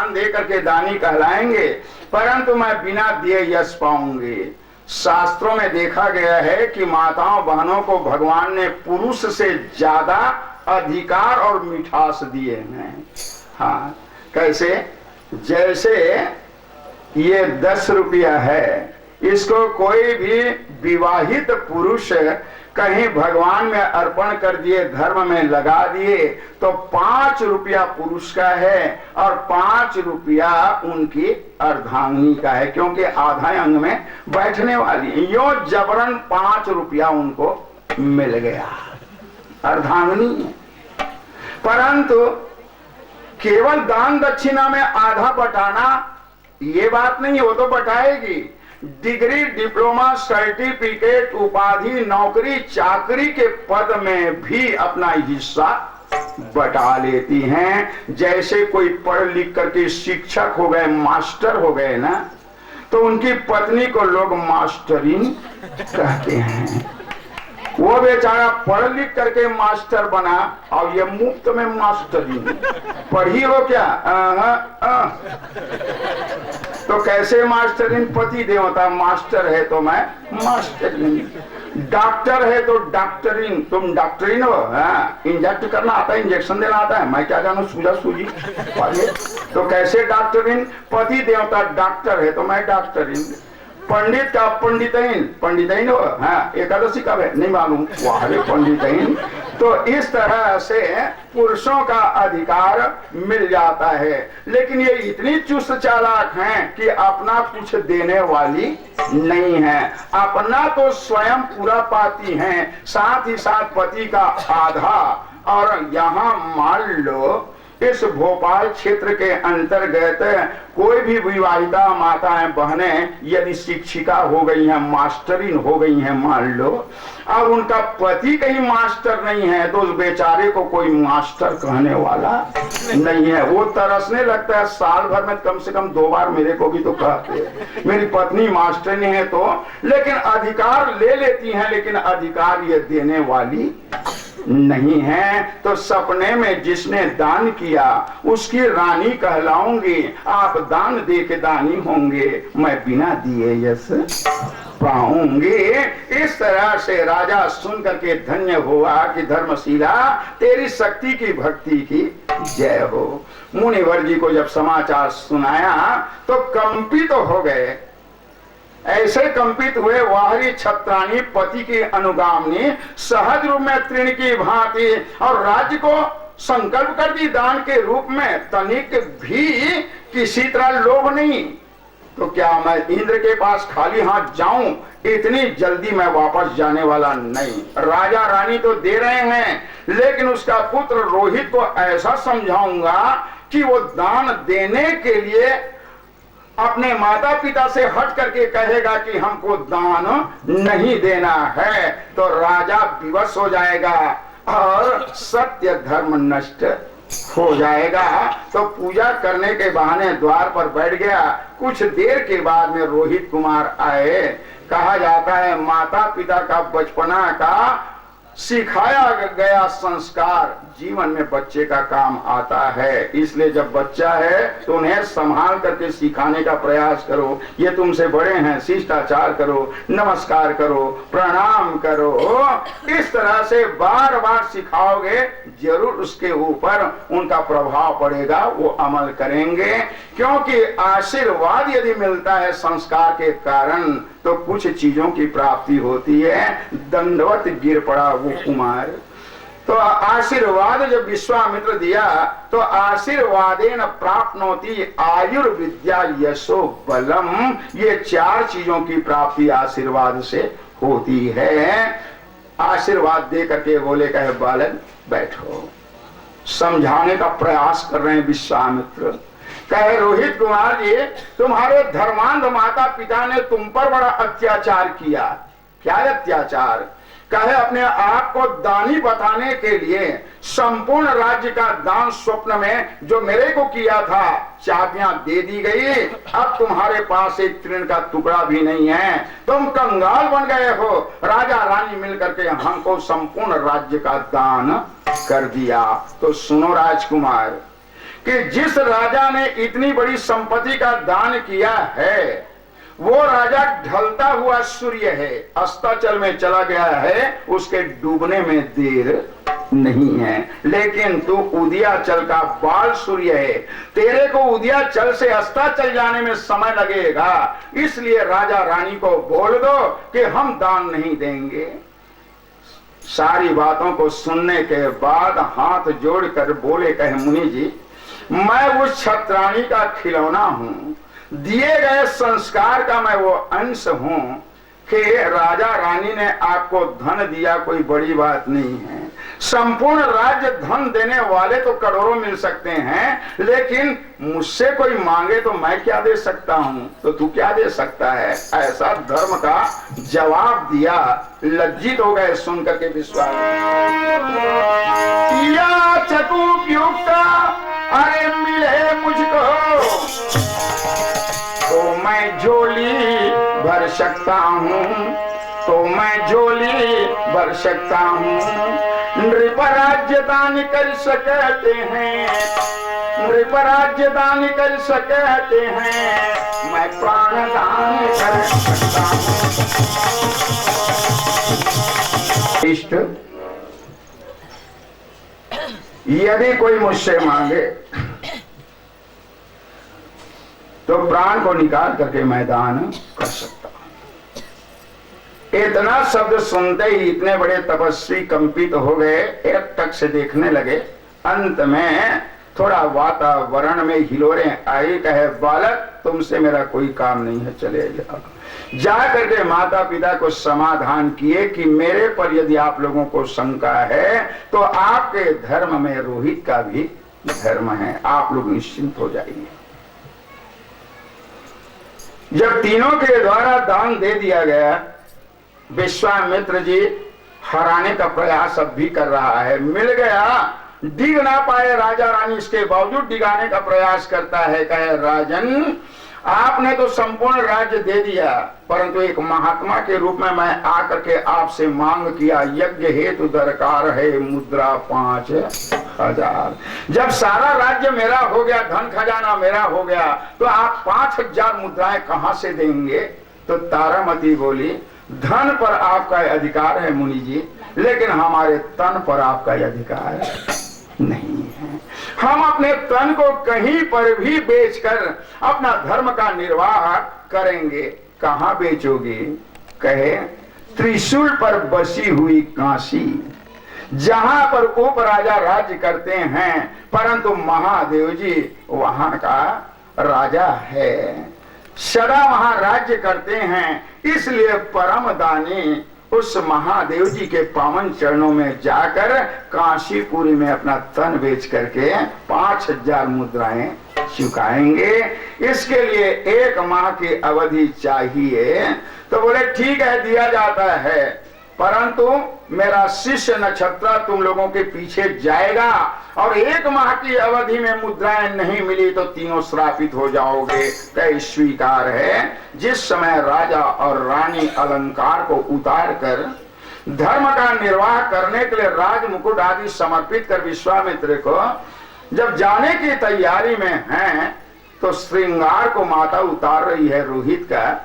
दान दे करके दानी कहलाएंगे, परंतु मैं बिना दिए यश पाऊंगी। शास्त्रों में देखा गया है कि माताओं बहनों को भगवान ने पुरुष से ज्यादा अधिकार और मिठास दिए हैं। हाँ, कैसे? जैसे ये 10 रुपया है, इसको कोई भी विवाहित पुरुष कहीं भगवान में अर्पण कर दिए, धर्म में लगा दिए, तो 5 रुपया पुरुष का है और 5 रुपया उनकी अर्धांगिनी का है, क्योंकि आधा अंग में बैठने वाली। यो जबरन 5 रुपया उनको मिल गया, अर्धांगिनी। परंतु केवल दान दक्षिणा में आधा बटाना ये बात नहीं, वो तो बटाएगी। डिग्री, डिप्लोमा, सर्टिफिकेट, उपाधि, नौकरी चाकरी के पद में भी अपना हिस्सा बटा लेती हैं। जैसे कोई पढ़ लिख करके शिक्षक हो गए, मास्टर हो गए ना, तो उनकी पत्नी को लोग मास्टरीन कहते हैं। वो बेचारा पढ़ लिख करके मास्टर बना और ये मुफ्त में मास्टरीन। पढ़ी हो क्या? तो कैसे मास्टरीन? पति देवता मास्टर है तो मैं मास्टरीन। डॉक्टर है तो डॉक्टरीन, तुम डॉक्टरीन हो। इंजेक्ट करना आता है, इंजेक्शन देना आता है, मैं क्या जानू, सूजा सूजी। तो कैसे डॉक्टरीन? पति देवता डॉक्टर है तो मैं डॉक्टरीन। पंडित का पंडितहीन, पंडितहीन हो। हाँ, एकादशी कब है नहीं मालूम, वाले पंडितहीन। तो इस तरह से पुरुषों का अधिकार मिल जाता है। लेकिन ये इतनी चुस्त चालाक हैं कि अपना कुछ देने वाली नहीं है। अपना तो स्वयं पूरा पाती हैं, साथ ही साथ पति का आधा। और यहाँ मान लो इस भोपाल क्षेत्र के अंतर्गत कोई भी विवाहिता माताएं बहनें यदि शिक्षिका हो गई हैं, मास्टरीन हो गई हैं मान लो, और उनका पति कहीं मास्टर नहीं है, तो उस बेचारे को कोई मास्टर कहने वाला नहीं है। वो तरसने लगता है, साल भर में कम से कम 2 बार मेरे को भी तो कहते मेरी पत्नी मास्टर नहीं है तो। लेकिन अधिकार ले लेती हैं, लेकिन अधिकार ये देने वाली नहीं है। तो सपने में जिसने दान किया उसकी रानी कहलाऊंगी। आप दान दे के दानी होंगे, मैं बिना दिए यश पाऊंगी। इस तरह से राजा सुन करके धन्य हुआ कि धर्मशीला तेरी शक्ति की भक्ति की जय हो। मुनिवर जी को जब समाचार सुनाया तो कंपित हो गए। ऐसे कंपित हुए वाहरी छत्राणी पति की अनुगामिनी सहज रूप में तृण की भांति, और राज्य को संकल्प कर दी दान के रूप में। तनिक भी किसी तरह लोभ नहीं। तो क्या मैं इंद्र के पास खाली हाथ जाऊं? इतनी जल्दी मैं वापस जाने वाला नहीं। राजा रानी तो दे रहे हैं, लेकिन उसका पुत्र रोहित को ऐसा समझाऊंगा कि वो दान देने के लिए अपने माता पिता से हट करके कहेगा कि हमको दान नहीं देना है, तो राजा विवश हो जाएगा और सत्य धर्म नष्ट हो जाएगा। तो पूजा करने के बहाने द्वार पर बैठ गया। कुछ देर के बाद में रोहित कुमार आए। कहा जाता है माता पिता का बचपना का सिखाया गया संस्कार जीवन में बच्चे का काम आता है। इसलिए जब बच्चा है तो उन्हें संभाल करके सिखाने का प्रयास करो। ये तुमसे बड़े हैं, शिष्टाचार करो, नमस्कार करो, प्रणाम करो। इस तरह से बार बार सिखाओगे, जरूर उसके ऊपर उनका प्रभाव पड़ेगा, वो अमल करेंगे। क्योंकि आशीर्वाद यदि मिलता है संस्कार के कारण तो कुछ चीजों की प्राप्ति होती है। दंडवत गिर पड़ा वो कुमार। तो आशीर्वाद जब विश्वामित्र दिया तो आशीर्वादेन प्राप्नोति आयुर्विद्या यशो बलम। ये 4 चीजों की प्राप्ति आशीर्वाद से होती है। आशीर्वाद दे करके बोले कहे बालक बैठो। समझाने का प्रयास कर रहे हैं विश्वामित्र। कहे रोहित कुमार जी, तुम्हारे धर्मांध माता पिता ने तुम पर बड़ा अत्याचार किया। क्या अत्याचार? कहे अपने आप को दानी बताने के लिए संपूर्ण राज्य का दान स्वप्न में जो मेरे को किया था चाबियां दे दी गई। अब तुम्हारे पास एक तृण का टुकड़ा भी नहीं है, तुम कंगाल बन गए हो। राजा रानी मिलकर के हमको संपूर्ण राज्य का दान कर दिया। तो सुनो राजकुमार, कि जिस राजा ने इतनी बड़ी संपत्ति का दान किया है वो राजा ढलता हुआ सूर्य है, अस्ताचल में चला गया है, उसके डूबने में देर नहीं है। लेकिन तू उदयाचल का बाल सूर्य है, तेरे को उदयाचल से अस्ताचल जाने में समय लगेगा, इसलिए राजा रानी को बोल दो कि हम दान नहीं देंगे। सारी बातों को सुनने के बाद हाथ जोड़कर बोले, कहे मुनि जी, मैं उस छत्राणी का खिलौना हूं, दिए गए संस्कार का मैं वो अंश हूं कि राजा रानी ने आपको धन दिया कोई बड़ी बात नहीं है। संपूर्ण राज्य धन देने वाले तो करोड़ों मिल सकते हैं, लेकिन मुझसे कोई मांगे तो मैं क्या दे सकता हूं, तो तू क्या दे सकता है। ऐसा धर्म का जवाब दिया। लज्जित हो गए सुन करके विश्वास। या चतुपयुक्त अरे मिले मुझको तो मैं झोली भर सकता हूँ, तो मैं झोली भर सकता हूँ। नृप राज्य दान कर सकते हैं, नृप राज्य दान कर सकते हैं, मैं प्राण दान कर सकता हूँ। इष्ट यदि कोई मुझसे मांगे तो प्राण को निकाल करके मैं दान कर सकता हूं। इतना शब्द सुनते ही इतने बड़े तपस्वी कंपित हो गए, एक टक से देखने लगे। अंत में थोड़ा वातावरण में हिलोरें आई। कहे, बालक तुमसे मेरा कोई काम नहीं है, चले जाओ। जा करके माता पिता को समाधान किए कि मेरे पर यदि आप लोगों को शंका है तो आपके धर्म में रोहित का भी धर्म है, आप लोग निश्चिंत हो जाइए। जब तीनों के द्वारा दान दे दिया गया, विश्वामित्र जी हराने का प्रयास अब भी कर रहा है। मिल गया, डिग ना पाए राजा रानी, इसके बावजूद डिगाने का प्रयास करता है। कहे, राजन आपने तो संपूर्ण राज्य दे दिया, परंतु एक महात्मा के रूप में मैं आकर के आपसे मांग किया, यज्ञ हेतु दरकार है मुद्रा 5000। जब सारा राज्य मेरा हो गया, धन खजाना मेरा हो गया, तो आप 5000 मुद्राएं कहां से देंगे। तो तारामती बोली, धन पर आपका अधिकार है मुनि जी, लेकिन हमारे तन पर आपका अधिकार नहीं है। हम अपने तन को कहीं पर भी बेचकर अपना धर्म का निर्वाह करेंगे। कहां बेचोगे। कहे, त्रिशूल पर बसी हुई काशी, जहां पर उपराजा राज्य करते हैं, परंतु महादेव जी वहां का राजा है, सदा वहां राज्य करते हैं, इसलिए परम दानी उस महादेव जी के पावन चरणों में जाकर काशीपुरी में अपना तन बेच करके 5000 मुद्राएं चुकाएंगे। इसके लिए 1 माह की अवधि चाहिए। तो बोले ठीक है, दिया जाता है, परंतु मेरा शिष्य नक्षत्र तुम लोगों के पीछे जाएगा और 1 माह की अवधि में मुद्राएं नहीं मिली तो तीनों श्रापित हो जाओगे। तय स्वीकार है। जिस समय राजा और रानी अलंकार को उतार कर धर्म का निर्वाह करने के लिए राज मुकुट आदि समर्पित कर विश्वामित्र को जब जाने की तैयारी में हैं, तो श्रृंगार को माता उतार रही है रोहित का,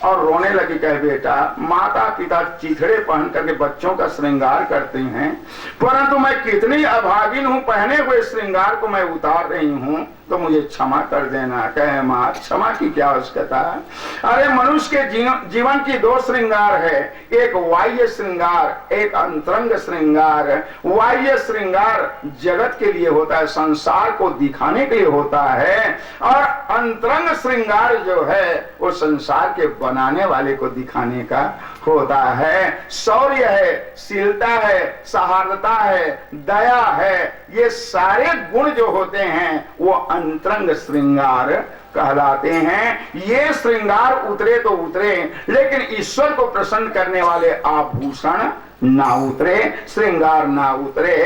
और रोने लगी। कहे, बेटा माता पिता चिथड़े पहन करके बच्चों का श्रृंगार करते हैं, परंतु मैं कितनी अभागिन हूं, पहने हुए श्रृंगार को मैं उतार रही हूं, तो मुझे क्षमा कर देना। कहे, मां क्षमा की क्या आवश्यकता है। अरे मनुष्य के जीवन की 2 श्रृंगार है, एक बाह्य श्रृंगार, एक अंतरंग श्रृंगार। बाह्य श्रृंगार जगत के लिए होता है, संसार को दिखाने के लिए होता है, और अंतरंग श्रृंगार जो है वो संसार के बनाने वाले को दिखाने का होता है। शौर्य है, शीलता है, सहार्दता है, दया है, ये सारे गुण जो होते हैं वो अंतरंग श्रृंगार कहलाते हैं। ये श्रृंगार उतरे तो उतरे, लेकिन ईश्वर को प्रसन्न करने वाले आभूषण ना उतरे, श्रृंगार ना उतरे।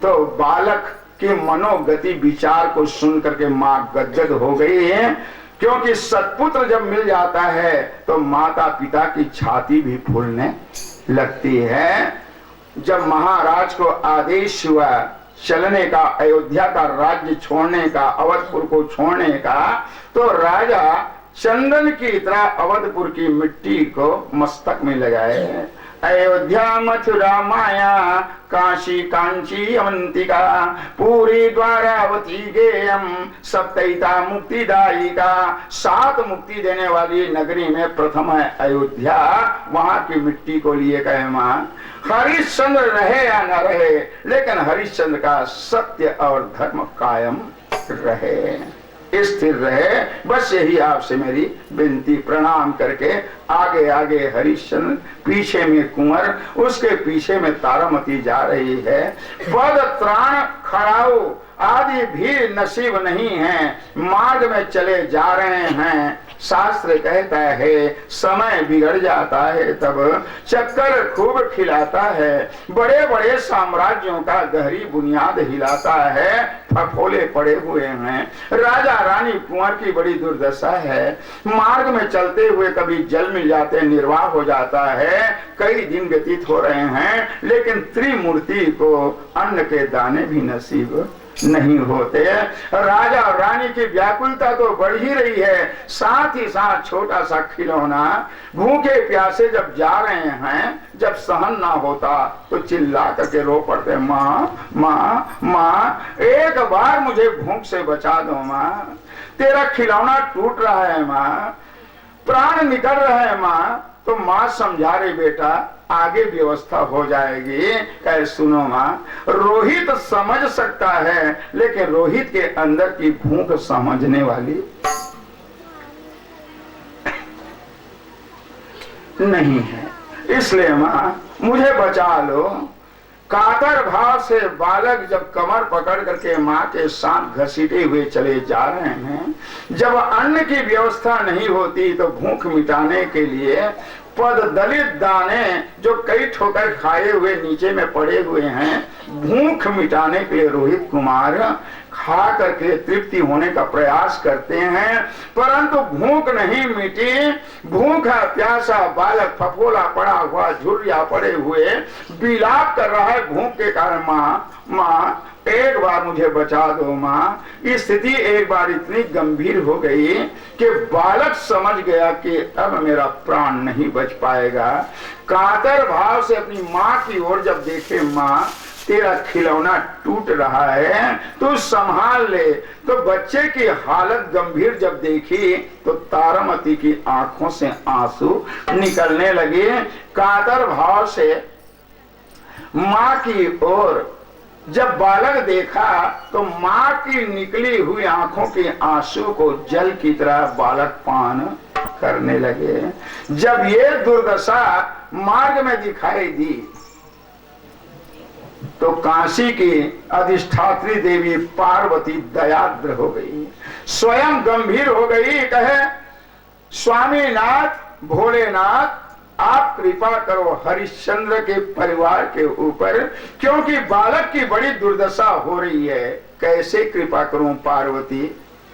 तो बालक के मनोगति विचार को सुन करके मां गदगद हो गई है, क्योंकि सत्पुत्र जब मिल जाता है तो माता पिता की छाती भी फूलने लगती है। जब महाराज को आदेश हुआ चलने का, अयोध्या का राज्य छोड़ने का, अवधपुर को छोड़ने का, तो राजा चंदन की तरह अवधपुर की मिट्टी को मस्तक में लगाए। अयोध्या मथुरा माया काशी कांची अवंतिका पूरी द्वारावती गेयम सप्तैता मुक्तिदायिका। 7 मुक्ति देने वाली नगरी में प्रथम है अयोध्या। वहां की मिट्टी को लिए कहे मां हरिश्चंद्र रहे या न रहे, लेकिन हरिश्चंद्र का सत्य और धर्म कायम रहे, स्थिर रहे। बस यही आपसे मेरी विनती। प्रणाम करके आगे आगे हरिश्चंद्र, पीछे में कुंवर, उसके पीछे में तारामती जा रही है। पद त्राण खड़ाऊ आदि भी नसीब नहीं है, मार्ग में चले जा रहे हैं। शास्त्र कहता है समय बिगड़ जाता है तब चक्कर खूब खिलाता है, बड़े बड़े साम्राज्यों का गहरी बुनियाद हिलाता है। फफोले पड़े हुए हैं, राजा रानी कुंवर की बड़ी दुर्दशा है। मार्ग में चलते हुए कभी जल मिल जाते, निर्वाह हो जाता है। कई दिन व्यतीत हो रहे हैं, लेकिन त्रिमूर्ति को अन्न के दाने भी नसीब नहीं होते। राजा और रानी की व्याकुलता तो बढ़ ही रही है, साथ ही साथ छोटा सा खिलौना भूखे प्यासे जब जा रहे हैं, जब सहन ना होता तो चिल्ला करके रो पड़ते, माँ माँ माँ एक बार मुझे भूख से बचा दो माँ, तेरा खिलौना टूट रहा है माँ, प्राण निकल रहा है माँ। तो माँ समझा रही, बेटा आगे व्यवस्था हो जाएगी। कहे सुनो माँ, रोहित समझ सकता है, लेकिन रोहित के अंदर की भूख समझने वाली नहीं है। इसलिए माँ मुझे बचा लो। कातर भाव से बालक जब कमर पकड़ करके माँ के साथ घसीटे हुए चले जा रहे हैं, जब अन्न की व्यवस्था नहीं होती तो भूख मिटाने के लिए पद दलित दाने जो कई ठोकर खाए हुए नीचे में पड़े हुए हैं, भूख मिटाने के लिए रोहित कुमार खा करके तृप्ति होने का प्रयास करते हैं, परंतु भूख नहीं मिटी। भूखा प्यासा बालक फफोला पड़ा हुआ, झुर्रिया पड़े हुए विलाप कर रहा है भूख के कारण, माँ माँ एक बार मुझे बचा दो माँ। स्थिति एक बार इतनी गंभीर हो गई कि बालक समझ गया कि अब मेरा प्राण नहीं बच पाएगा। कातर भाव से अपनी माँ की ओर जब देखे, माँ तेरा खिलौना टूट रहा है, तू संभाल ले। तो बच्चे की हालत गंभीर जब देखी तो तारामती की आंखों से आंसू निकलने लगे। कातर भाव से माँ की ओर जब बालक देखा तो माँ की निकली हुई आंखों के आंसू को जल की तरह बालक पान करने लगे। जब ये दुर्दशा मार्ग में दिखाई दी तो काशी की अधिष्ठात्री देवी पार्वती दयाद्र हो गई, स्वयं गंभीर हो गई। कहे स्वामीनाथ भोलेनाथ आप कृपा करो हरिश्चंद्र के परिवार के ऊपर, क्योंकि बालक की बड़ी दुर्दशा हो रही है। कैसे कृपा करूं पार्वती?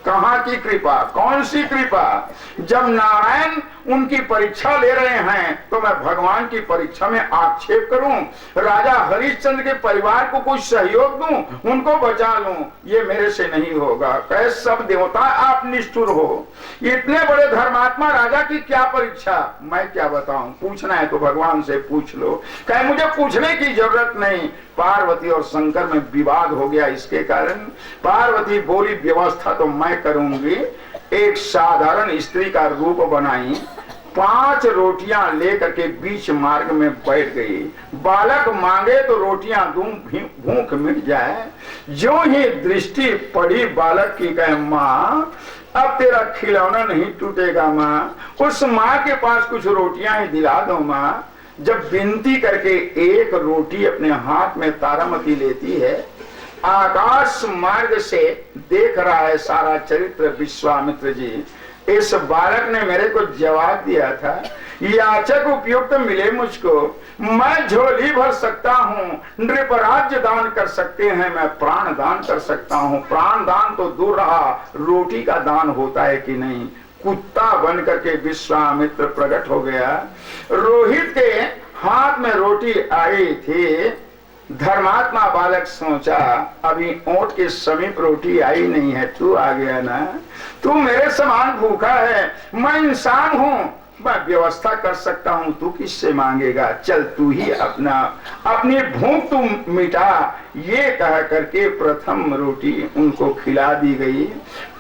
कहां की कृपा? कौन सी कृपा? जब नारायण उनकी परीक्षा ले रहे हैं तो मैं भगवान की परीक्षा में आक्षेप करूं? राजा हरिश्चंद्र के परिवार को कुछ सहयोग दूं, उनको बचा लूं, ये मेरे से नहीं होगा। कहे सब देवता आप निष्ठुर हो, इतने बड़े धर्मात्मा राजा की क्या परीक्षा? मैं क्या बताऊं? पूछना है तो भगवान से पूछ लो। कहे मुझे पूछने की जरूरत नहीं। पार्वती और शंकर में विवाद हो गया, इसके कारण पार्वती बोली व्यवस्था तो मैं करूंगी। एक साधारण स्त्री का रूप बनाई, 5 रोटियां लेकर के बीच मार्ग में बैठ गई। बालक मांगे तो रोटियां दूं, भूख मिट जाए। जो ही दृष्टि पड़ी बालक की, कहे माँ अब तेरा खिलौना नहीं टूटेगा माँ, उस माँ के पास कुछ रोटियां ही दिला दो माँ। जब विनती करके एक रोटी अपने हाथ में तारामती लेती है, आकाश मार्ग से देख रहा है सारा चरित्र विश्वामित्र जी। इस बालक ने मेरे को जवाब दिया था, याचक उपयुक्त मिले मुझको, मैं झोली भर सकता हूँ, नृपराज्य दान कर सकते हैं, मैं प्राण दान कर सकता हूँ। प्राण दान तो दूर रहा, रोटी का दान होता है कि नहीं? कुत्ता बन करके विश्वामित्र प्रकट हो गया। रोहित के हाथ में रोटी आई थी, धर्मात्मा बालक सोचा, अभी ओंठ के समीप रोटी आई नहीं है, तू आ गया ना। तू मेरे समान भूखा है, मैं इंसान हूँ, मैं व्यवस्था कर सकता हूँ, तू किससे मांगेगा, चल तू ही अपनी भूख तू मिटा। ये कह करके प्रथम रोटी उनको खिला दी गई।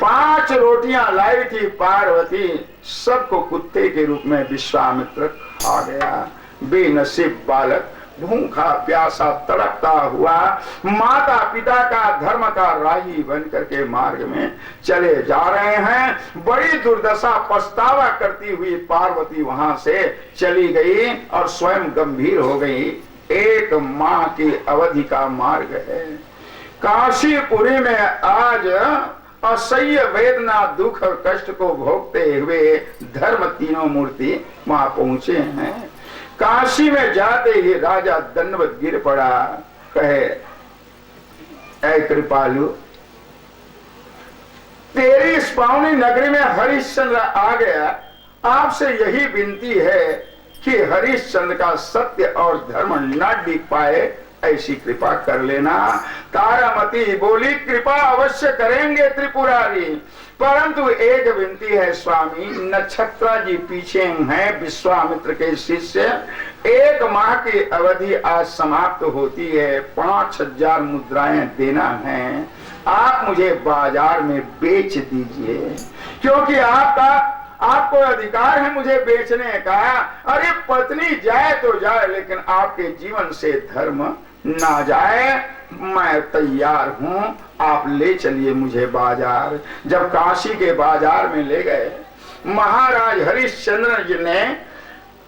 5 रोटियां लाई थी पार्वती, सबको कुत्ते के रूप में विश्वामित्र खा गया। बेनसीब बालक भूखा प्यासा तड़पता हुआ माता पिता का धर्म का राही बन करके मार्ग में चले जा रहे हैं। बड़ी दुर्दशा पछतावा करती हुई पार्वती वहां से चली गई और स्वयं गंभीर हो गई। 1 माह की अवधि का मार्ग है। काशीपुरी में आज असह्य वेदना दुख कष्ट को भोगते हुए धर्म तीनों मूर्ति वहां पहुंचे हैं। काशी में जाते ही राजा दंडवत गिर पड़ा, कहे, ऐ कृपालु, तेरी इस पावनी नगरी में हरिश्चंद्र आ गया, आपसे यही विनती है कि हरिश्चंद्र का सत्य और धर्म न दिख पाए, ऐसी कृपा कर लेना। तारामती बोली, कृपा अवश्य करेंगे त्रिपुरारी, परंतु एक विनती है स्वामी, नक्षत्रा जी पीछे हैं, विश्वामित्र के शिष्य। 1 माह की अवधि आज समाप्त होती है, 5000 मुद्राएं देना है, आप मुझे बाजार में बेच दीजिए, क्योंकि आपको अधिकार है मुझे बेचने का। अरे पत्नी जाए तो जाए, लेकिन आपके जीवन से धर्म ना जाए। मैं तैयार हूं, आप ले चलिए मुझे बाजार। जब काशी के बाजार में ले गए, महाराज हरिश्चंद्र जी ने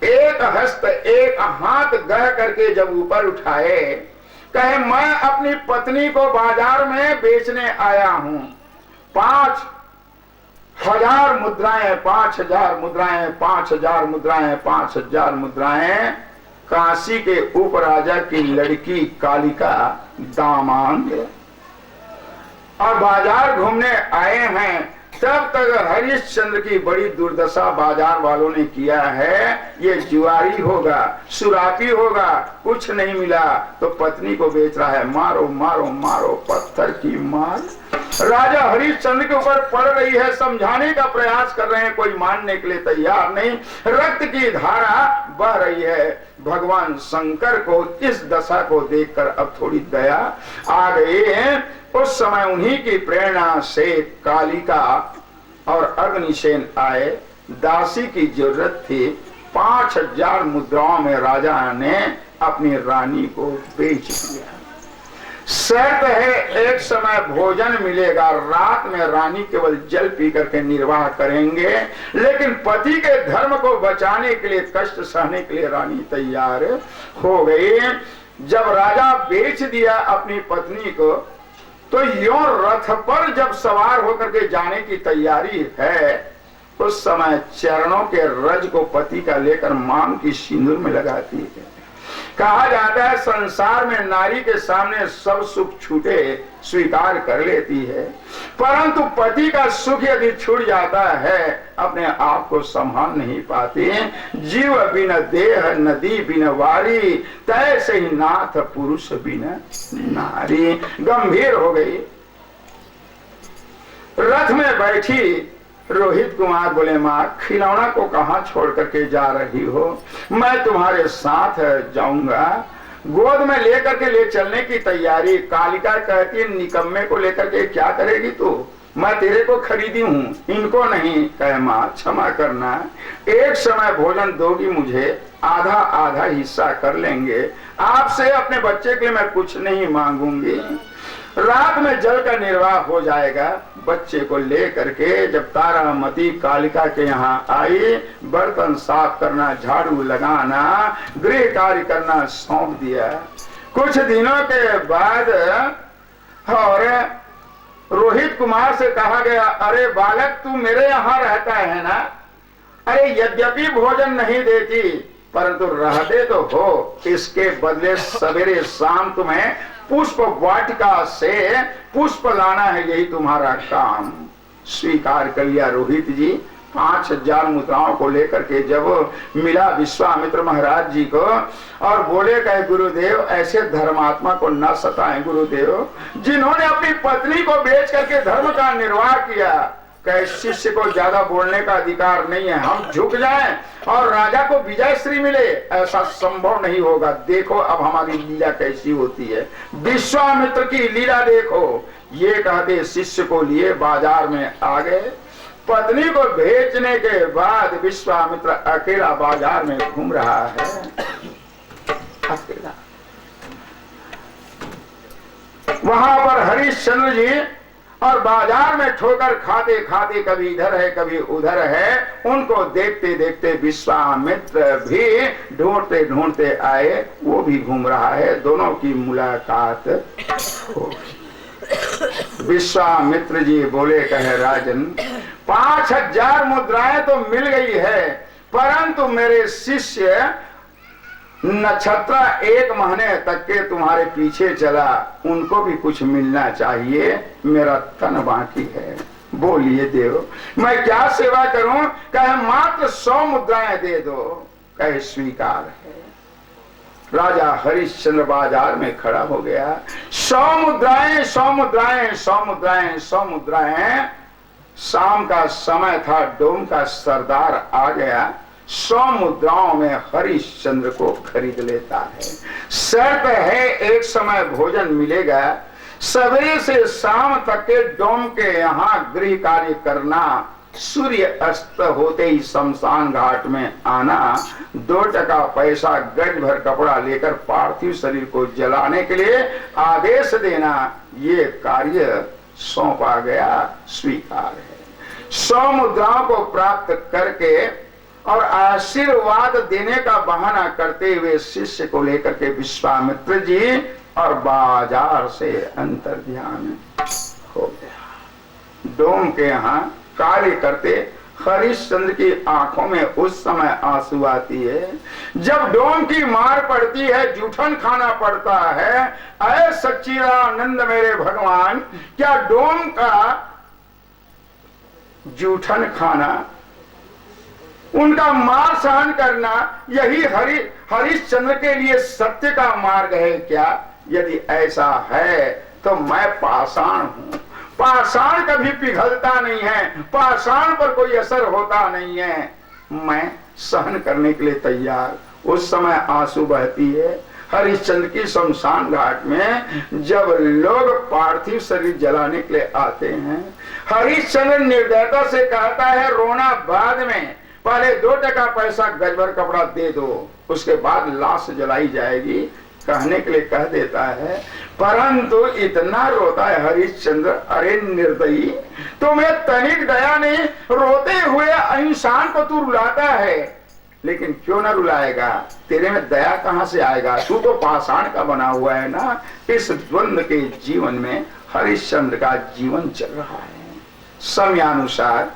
एक हस्त एक हाथ गह करके जब ऊपर उठाए, कहे, मैं अपनी पत्नी को बाजार में बेचने आया हूं। 5000 मुद्राएं, 5000 मुद्राएं, 5000 मुद्राएं, 5000 मुद्राएं। काशी के उपराजा की लड़की कालिका दामांग और बाजार घूमने आए हैं। तब तक हरिश्चंद्र की बड़ी दुर्दशा बाजार वालों ने किया है। ये जुआरी होगा, सुरापी होगा, कुछ नहीं मिला तो पत्नी को बेच रहा है, मारो मारो मारो, पत्थर की मार। राजा हरिश्चंद्र के ऊपर पड़ रही है, समझाने का प्रयास कर रहे हैं, कोई मानने के लिए तैयार नहीं। रक्त की धारा बह रही है। भगवान शंकर को इस दशा को देखकर अब थोड़ी दया आ गई है। उस समय उन्हीं की प्रेरणा से कालिका और अग्निसेन आए। दासी की जरूरत थी, 5000 मुद्राओं में राजा ने अपनी रानी को बेच दिया। शर्त है, एक समय भोजन मिलेगा, रात में रानी केवल जल पी करके निर्वाह करेंगे, लेकिन पति के धर्म को बचाने के लिए, कष्ट सहने के लिए रानी तैयार हो गई। जब राजा बेच दिया अपनी पत्नी को, तो यों रथ पर जब सवार होकर के जाने की तैयारी है, उस समय चरणों के रज को पति का लेकर मांग की सिंदूर में लगाती है। कहा जाता है संसार में नारी के सामने सब सुख छूटे स्वीकार कर लेती है, परंतु पति का सुख यदि छूट जाता है अपने आप को संभाल नहीं पाती। जीव बिन देह नदी बिन वारी, तैसे ही नाथ पुरुष बिन नारी। गंभीर हो गई। रथ में बैठी रोहित कुमार बोले, माँ खिलौना को कहाँ छोड़ करके जा रही हो? मैं तुम्हारे साथ जाऊंगा। गोद में लेकर के ले चलने की तैयारी। कालिका कहती है, निकम्मे को लेकर के क्या करेगी तू? मैं तेरे को खरीदी हूँ, इनको नहीं। कहे, माँ क्षमा करना, एक समय भोजन दोगी मुझे, आधा आधा हिस्सा कर लेंगे। आपसे अपने बच्चे के लिए मैं कुछ नहीं मांगूंगी। रात में जल का निर्वाह हो जाएगा। बच्चे को ले करके जब तारामती कालिका के यहाँ आई, बर्तन साफ करना, झाड़ू लगाना, गृह कार्य करना सौंप दिया। कुछ दिनों के बाद और रोहित कुमार से कहा गया, अरे बालक तू मेरे यहाँ रहता है ना? अरे यद्यपि भोजन नहीं देती परंतु रहते तो हो, इसके बदले सवेरे शाम तुम्हें पुष्प वाटिका से पुष्प लाना है, यही तुम्हारा काम। स्वीकार कर लिया रोहित जी। 5,000 मुद्राओं को लेकर के जब मिला विश्वामित्र महाराज जी को और बोले कहे गुरुदेव ऐसे धर्मात्मा को न सताएं गुरुदेव, जिन्होंने अपनी पत्नी को बेच करके धर्म का निर्वाह किया। कहे शिष्य को ज्यादा बोलने का अधिकार नहीं है, हम झुक जाएं और राजा को विजय श्री मिले, ऐसा संभव नहीं होगा। देखो अब हमारी लीला कैसी होती है, विश्वामित्र की लीला देखो। ये कहते शिष्य को लिए बाजार में आ गए। पत्नी को भेजने के बाद विश्वामित्र अकेला बाजार में घूम रहा है, अकेला। वहां पर हरिश्चंद्र जी और बाजार में ठोकर खाते खाते कभी इधर है कभी उधर है, उनको देखते देखते विश्वामित्र भी ढूंढते ढूंढते आए, वो भी घूम रहा है। दोनों की मुलाकात हो। विश्वामित्र जी बोले कहे राजन 5,000 मुद्राएं तो मिल गई है, परंतु मेरे शिष्य नक्षत्र 1 महीने तक के तुम्हारे पीछे चला, उनको भी कुछ मिलना चाहिए, मेरा तन बाकी है। बोलिए देव मैं क्या सेवा करूं? कहे मात्र 100 मुद्राएं दे दो। कहे स्वीकार है। राजा हरिश्चंद्र बाजार में खड़ा हो गया। 100 मुद्राएं 100 मुद्राएं 100 मुद्राएं 100 मुद्राएं। शाम का समय था, डोम का सरदार आ गया, 100 मुद्राओं में हरिश्चंद्र को खरीद लेता है। शर्त है एक समय भोजन मिलेगा, सवेरे से शाम तक के डोम के यहाँ गृह कार्य करना, सूर्य अस्त होते ही शमशान घाट में आना, 2 टका पैसा गज भर कपड़ा लेकर पार्थिव शरीर को जलाने के लिए आदेश देना, ये कार्य सौंपा गया, स्वीकार है। 100 मुद्राओं को प्राप्त करके और आशीर्वाद देने का बहाना करते हुए शिष्य को लेकर के विश्वामित्र जी और बाजार से अंतर्ध्यान हो गया। डोम के यहाँ कार्य करते हरिश्चंद्र की आंखों में उस समय आंसू आती है जब डोम की मार पड़ती है, जूठन खाना पड़ता है। अय सच्चिदानंद मेरे भगवान, क्या डोम का जूठन खाना, उनका मार सहन करना, यही हरिश्चंद्र के लिए सत्य का मार्ग है क्या? यदि ऐसा है तो मैं पाषाण हूं। पाषाण कभी पिघलता नहीं है, पाषाण पर कोई असर होता नहीं है, मैं सहन करने के लिए तैयार। उस समय आंसू बहती है। हरिश्चंद्र की शमशान घाट में जब लोग पार्थिव शरीर जलाने के लिए आते हैं, हरिश्चंद्र निर्दयता से कहता है रोना बाद में, पहले 2 टका पैसा गज भर कपड़ा दे दो, उसके बाद लाश जलाई जाएगी, कहने के लिए कह देता है। परंतु इतना रोता है हरिश्चंद्र, अरे निर्दयी, तुम्हें तनिक दया नहीं, रोते हुए इंसान को तू रुलाता है, लेकिन क्यों ना रुलाएगा? तेरे में दया कहां से आएगा? तू तो पाषाण का बना हुआ है ना। इस द्वंद्व के जीवन में हरिश्चंद्र का जीवन चल रहा है। समयानुसार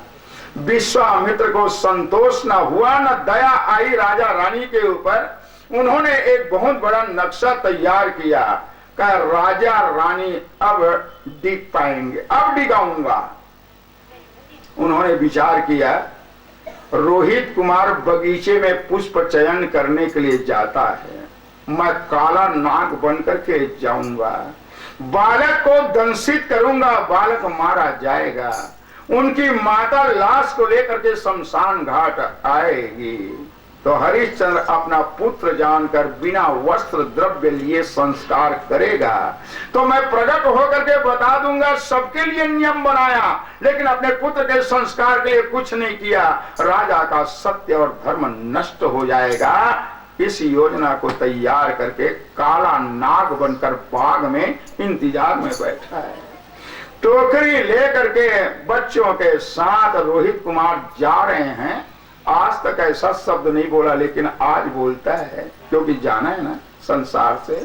विश्वामित्र को संतोष न हुआ, न दया आई राजा रानी के ऊपर। उन्होंने एक बहुत बड़ा नक्शा तैयार किया, कहा राजा रानी अब डिग पाएंगे, अब डिगाऊंगा। उन्होंने विचार किया, रोहित कुमार बगीचे में पुष्प चयन करने के लिए जाता है, मैं काला नाग बनकर के जाऊंगा, बालक को दंशित करूंगा, बालक मारा जाएगा। उनकी माता लाश को लेकर के शमशान घाट आएगी तो हरिश्चंद्र अपना पुत्र जानकर बिना वस्त्र द्रव्य लिए संस्कार करेगा। तो मैं प्रकट होकर के बता दूंगा, सबके लिए नियम बनाया, लेकिन अपने पुत्र के संस्कार के लिए कुछ नहीं किया। राजा का सत्य और धर्म नष्ट हो जाएगा। इस योजना को तैयार करके काला नाग बनकर बाग में इंतजार में बैठा है। टोकरी लेकर के बच्चों के साथ रोहित कुमार जा रहे हैं। आज तक ऐसा शब्द नहीं बोला, लेकिन आज बोलता है, क्योंकि जाना है ना संसार से।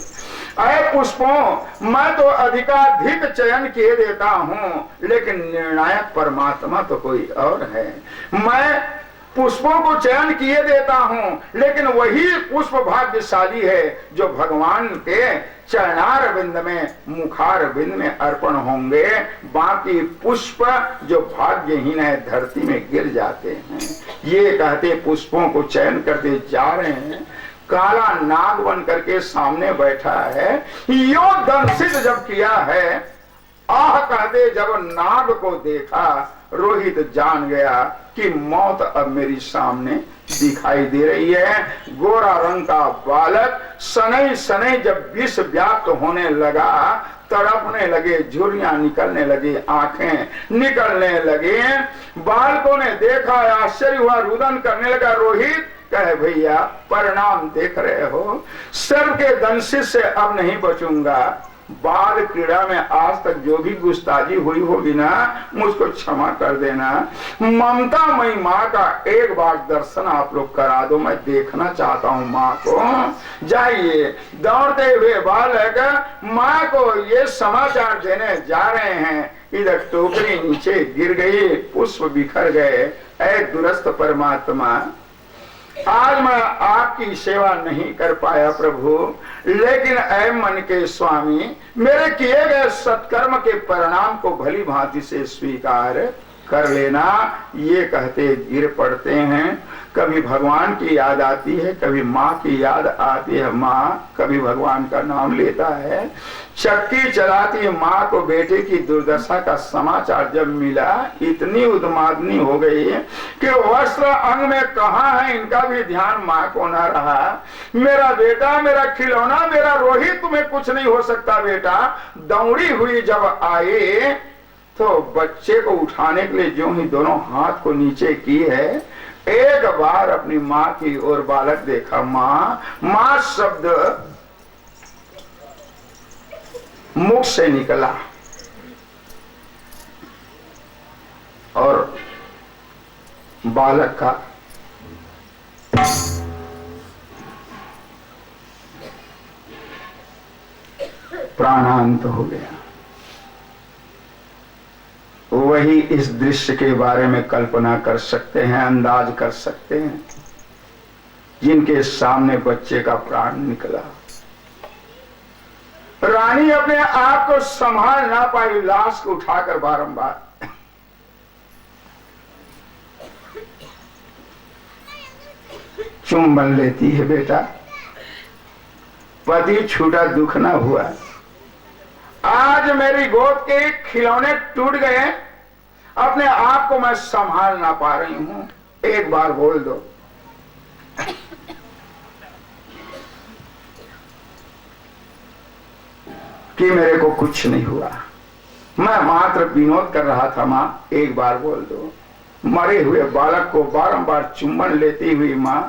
अरे पुष्पों, मैं तो अधिकाधिक चयन किए देता हूं, लेकिन निर्णायक परमात्मा तो कोई और है। मैं पुष्पों को चयन किए देता हूं, लेकिन वही पुष्प भाग्यशाली है जो भगवान के चरणार बिंद में, मुखार बिंद में अर्पण होंगे। बाकी पुष्प जो भाग्यहीन है धरती में गिर जाते हैं। ये कहते पुष्पों को चयन करते जा रहे हैं। काला नाग बन करके सामने बैठा है। यो दंशित जब किया है, आह कहते जब नाग को देखा, रोहित जान गया कि मौत अब मेरी सामने दिखाई दे रही है। गोरा रंग का बालक सनई सनई जब विष व्याप्त होने लगा, तड़पने लगे, झुर्रियां निकलने लगी, आंखें निकलने लगे। बालकों ने देखा, आश्चर्य हुआ, रुदन करने लगा। रोहित कहे भैया परिणाम देख रहे हो, सर्व के दंशित से अब नहीं बचूंगा। बाल क्रीड़ा में आज तक जो भी गुस्ताजी हुई होगी ना, मुझको क्षमा कर देना। ममता मई माँ का एक बार दर्शन आप लोग करा दो, मैं देखना चाहता हूँ माँ को। जाइए। दौड़ते हुए बालक माँ को ये समाचार देने जा रहे हैं। इधर टोकरी नीचे गिर गई, पुष्प बिखर गए। ऐ दुरस्त परमात्मा, आज मैं आपकी सेवा नहीं कर पाया प्रभु, लेकिन ऐ मन के स्वामी, मेरे किए गए सत्कर्म के परिणाम को भली भांति से स्वीकार कर लेना। ये कहते गिर पड़ते हैं। कभी भगवान की याद आती है, कभी माँ की याद आती है। माँ कभी भगवान का नाम लेता है। चक्की चलाती माँ को बेटे की दुर्दशा का समाचार जब मिला, इतनी उन्मादनी हो गई कि वस्त्र अंग में कहाँ है इनका भी ध्यान माँ को न रहा। मेरा बेटा, मेरा खिलौना, मेरा रोहित, तुम्हें कुछ नहीं हो सकता बेटा। दौड़ी हुई जब आई तो बच्चे को उठाने के लिए जो ही दोनों हाथ को नीचे की है, एक बार अपनी माँ की ओर बालक देखा। माँ, माँ शब्द मुख से निकला और बालक का प्राणांत हो गया। वही इस दृश्य के बारे में कल्पना कर सकते हैं, अंदाज कर सकते हैं, जिनके सामने बच्चे का प्राण निकला। रानी अपने आप को संभाल ना पाई, लाश को उठाकर बारंबार चुंबन लेती है। बेटा, पति छूटा दुख ना हुआ। आज मेरी गोद के खिलौने टूट गए, अपने आप को मैं संभाल ना पा रही हूं। एक बार बोल दो। कि मेरे को कुछ नहीं हुआ, मैं मात्र विनोद कर रहा था। मां, एक बार बोल दो। मरे हुए बालक को बारंबार चुम्बन लेती हुई मां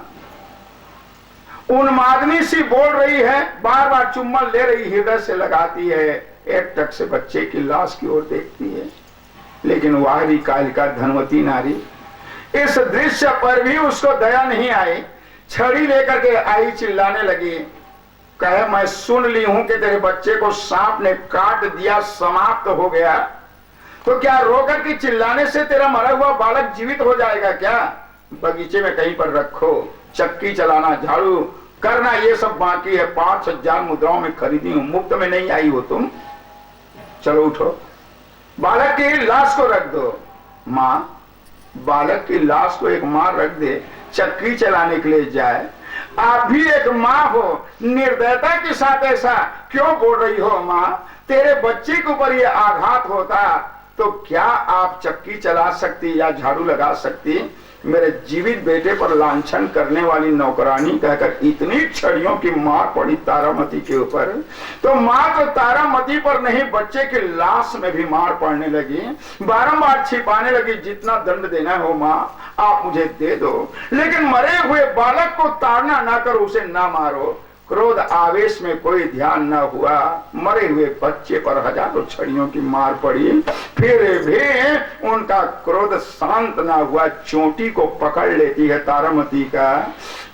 उन्मादनी सी बोल रही है, बार बार चुम्बन ले रही, हृदय से लगाती है, एक टक से बच्चे की लाश की ओर देखती है। लेकिन वाहरी कालिका धनवती नारी, इस दृश्य पर भी उसको दया नहीं आई। छड़ी लेकर के आई, चिल्लाने लगी। कहे मैं सुन ली हूं कि तेरे बच्चे को सांप ने काट दिया, समाप्त हो गया, तो क्या रोकर के चिल्लाने से तेरा मरा हुआ बालक जीवित हो जाएगा क्या? बगीचे में कहीं पर रखो, चक्की चलाना, झाड़ू करना, ये सब बाकी है। 5,000 मुद्राओं में खरीदी हूं, मुफ्त में नहीं आई हो तुम। चलो उठो, बालक की लाश को रख दो। मां, बालक की लाश को एक मां रख दे, चक्की चलाने के लिए जाए। आप भी एक मां हो, निर्दयता के साथ ऐसा क्यों बोल रही हो? मां, तेरे बच्चे के ऊपर ये आघात होता तो क्या आप चक्की चला सकती या झाड़ू लगा सकती? मेरे जीवित बेटे पर लांछन करने वाली नौकरानी कहकर इतनी छड़ियों की मार पड़ी तारामती के ऊपर, तो मात्र तारामती पर नहीं, बच्चे की लाश में भी मार पड़ने लगी। बारंबार छिपाने लगी, जितना दंड देना हो माँ आप मुझे दे दो, लेकिन मरे हुए बालक को ताड़ना ना करो, उसे ना मारो। क्रोध आवेश में कोई ध्यान न हुआ, मरे हुए बच्चे पर हजारों छड़ियों की मार पड़ी। फिर भी उनका क्रोध शांत ना हुआ, चोटी को पकड़ लेती है तारामती का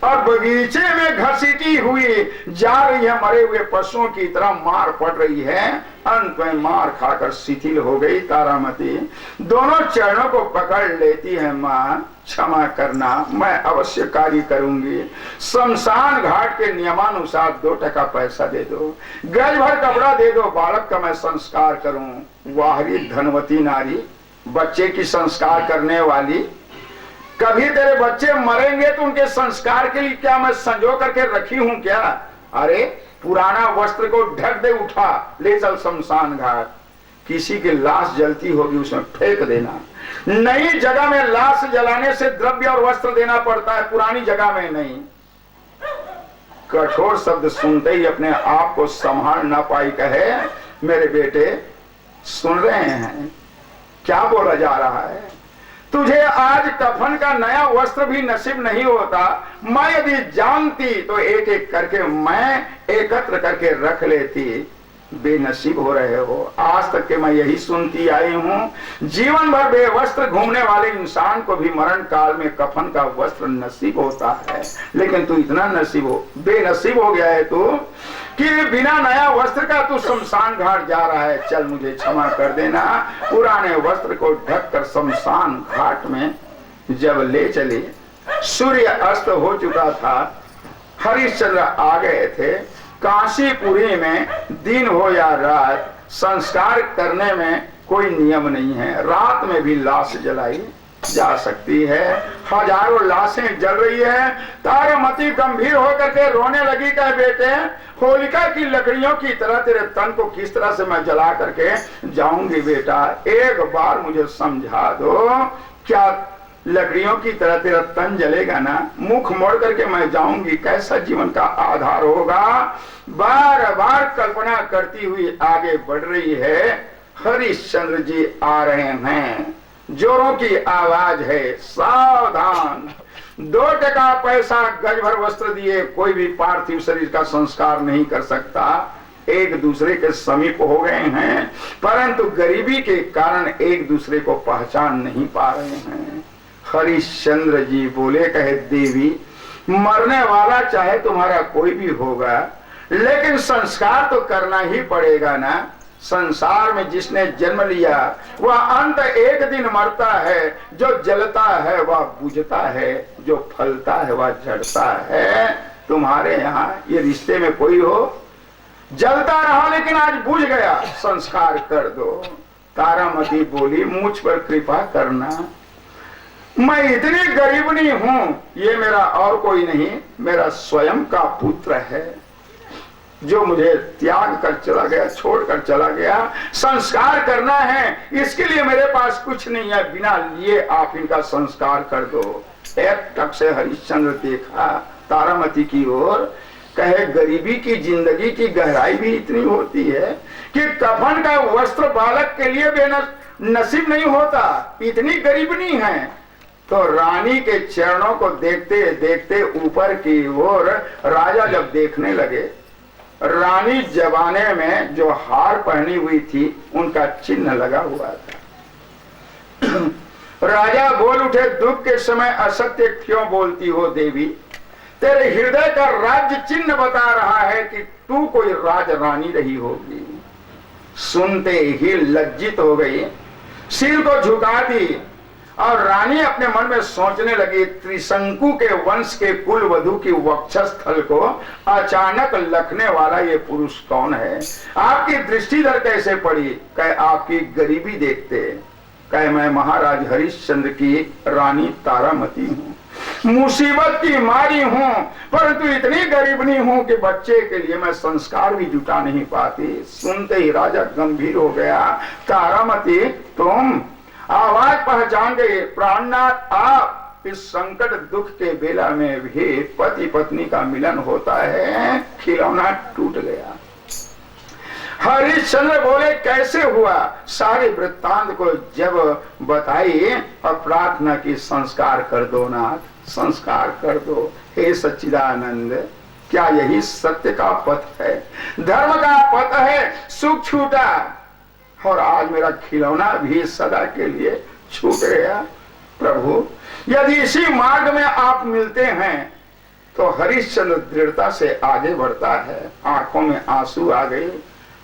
और बगीचे में घसीटी हुई जा रही है, मरे हुए पशुओं की तरह मार पड़ रही है। अंत में मार खाकर शिथिल हो गई तारामती। दोनों चरणों को पकड़ लेती है, मां क्षमा करना, मैं अवश्य कार्य करूंगी। शमशान घाट के नियमानुसार 2 टका पैसा दे दो, गज भर कपड़ा दे दो, बालक का मैं संस्कार करूं। वाहरी धनवती नारी, बच्चे की संस्कार करने वाली, कभी तेरे बच्चे मरेंगे तो उनके संस्कार के लिए क्या मैं संजो करके रखी हूं क्या? अरे पुराना वस्त्र को ढक दे, उठा ले चल शमशान घाट, किसी की लाश जलती होगी उसमें फेंक देना। नई जगह में लाश जलाने से द्रव्य और वस्त्र देना पड़ता है, पुरानी जगह में नहीं। कठोर शब्द सुनते ही अपने आप को संभाल ना पाई, कहे मेरे बेटे सुन रहे हैं क्या बोला जा रहा है? तुझे आज कफन का नया वस्त्र भी नसीब नहीं होता। मैं यदि जानती तो एक एक करके मैं एकत्र करके रख लेती। बेनसीब हो रहे हो। आज तक के मैं यही सुनती आई हूं, जीवन भर बेवस्त्र घूमने वाले इंसान को भी मरण काल में कफन का वस्त्र नसीब होता है, लेकिन तू इतना बेनसीब हो गया है तू कि बिना नया वस्त्र का तू शमशान घाट जा रहा है। चल मुझे क्षमा कर देना। पुराने वस्त्र को ढककर शमशान घाट में जब ले चले, सूर्य अस्त हो चुका था, हरिश्चंद्र आ गए थे। काशीपुरी में दिन हो या रात, संस्कार करने में कोई नियम नहीं है। रात में भी लाश जलाई जा सकती है। हजारों लाशें जल रही है। तारामती गंभीर होकर के रोने लगी, कहे बेटे होलिका की लकड़ियों की तरह तेरे तन को किस तरह से मैं जला करके जाऊंगी बेटा, एक बार मुझे समझा दो। क्या लकड़ियों की तरह तेरा तन जलेगा ना? मुख मोड़ करके मैं जाऊंगी, कैसा जीवन का आधार होगा? बार बार कल्पना करती हुई आगे बढ़ रही है। हरिश्चंद्र जी आ रहे हैं, जोरों की आवाज है, सावधान। 2 टका पैसा गज भर वस्त्र दिए कोई भी पार्थिव शरीर का संस्कार नहीं कर सकता। एक दूसरे के समीप हो गए हैं, परंतु गरीबी के कारण एक दूसरे को पहचान नहीं पा रहे हैं। हरिश्चंद्र जी बोले, कहे देवी मरने वाला चाहे तुम्हारा कोई भी होगा, लेकिन संस्कार तो करना ही पड़ेगा ना। संसार में जिसने जन्म लिया वह अंत एक दिन मरता है। जो जलता है वह बुझता है, जो फलता है वह झड़ता है। तुम्हारे यहाँ ये रिश्ते में कोई हो, जलता रहा लेकिन आज बुझ गया, संस्कार कर दो। तारामती बोली, मुझ पर कृपा करना, मैं इतनी गरीबनी हूं, ये मेरा और कोई नहीं, मेरा स्वयं का पुत्र है जो मुझे त्याग कर चला गया, छोड़कर चला गया। संस्कार करना है, इसके लिए मेरे पास कुछ नहीं है, बिना लिए आप इनका संस्कार कर दो। एक टक से हरिश्चंद्र देखा तारामती की ओर, कहे गरीबी की जिंदगी की गहराई भी इतनी होती है कि कफन का वस्त्र बालक के लिए बेनसीब नहीं होता, इतनी गरीबनी है। तो रानी के चरणों को देखते देखते ऊपर की ओर राजा जब देखने लगे, रानी जबाने में जो हार पहनी हुई थी उनका चिन्ह लगा हुआ था। राजा बोल उठे, दुख के समय असत्य क्यों बोलती हो देवी? तेरे हृदय का राज्य चिन्ह बता रहा है कि तू कोई राज रानी रही होगी। सुनते ही लज्जित हो गई, सिर को झुका दी और रानी अपने मन में सोचने लगी, त्रिशंकु के वंश के कुल वधु की वक्षस्थल को अचानक लखने वाला ये पुरुष कौन है? आपकी दृष्टि इधर कैसे पड़ी? कहे आपकी गरीबी देखते। कहे मैं महाराज हरिश्चंद्र की रानी तारामती हूँ, मुसीबत की मारी हूँ, परंतु इतनी गरीबनी हूँ कि बच्चे के लिए मैं संस्कार भी जुटा नहीं पाती। सुनते ही राजा गंभीर हो गया, तारामती तुम? आवाज पहचान गए, प्राणनाथ आप। इस संकट दुख के बेला में भी पति पत्नी का मिलन होता है। खिलौना टूट गया। हरिश्चंद्र बोले, कैसे हुआ? सारे वृत्तांत को जब बताई और प्रार्थना की, संस्कार कर दो नाथ, संस्कार कर दो। हे सच्चिदानंद, क्या यही सत्य का पथ है, धर्म का पथ है? सुख छूटा और आज मेरा खिलौना भी सदा के लिए छूट गया। प्रभु यदि इसी मार्ग में आप मिलते हैं तो हरिश्चंद्र दृढ़ता से आगे बढ़ता है। आंखों में आंसू आ गए।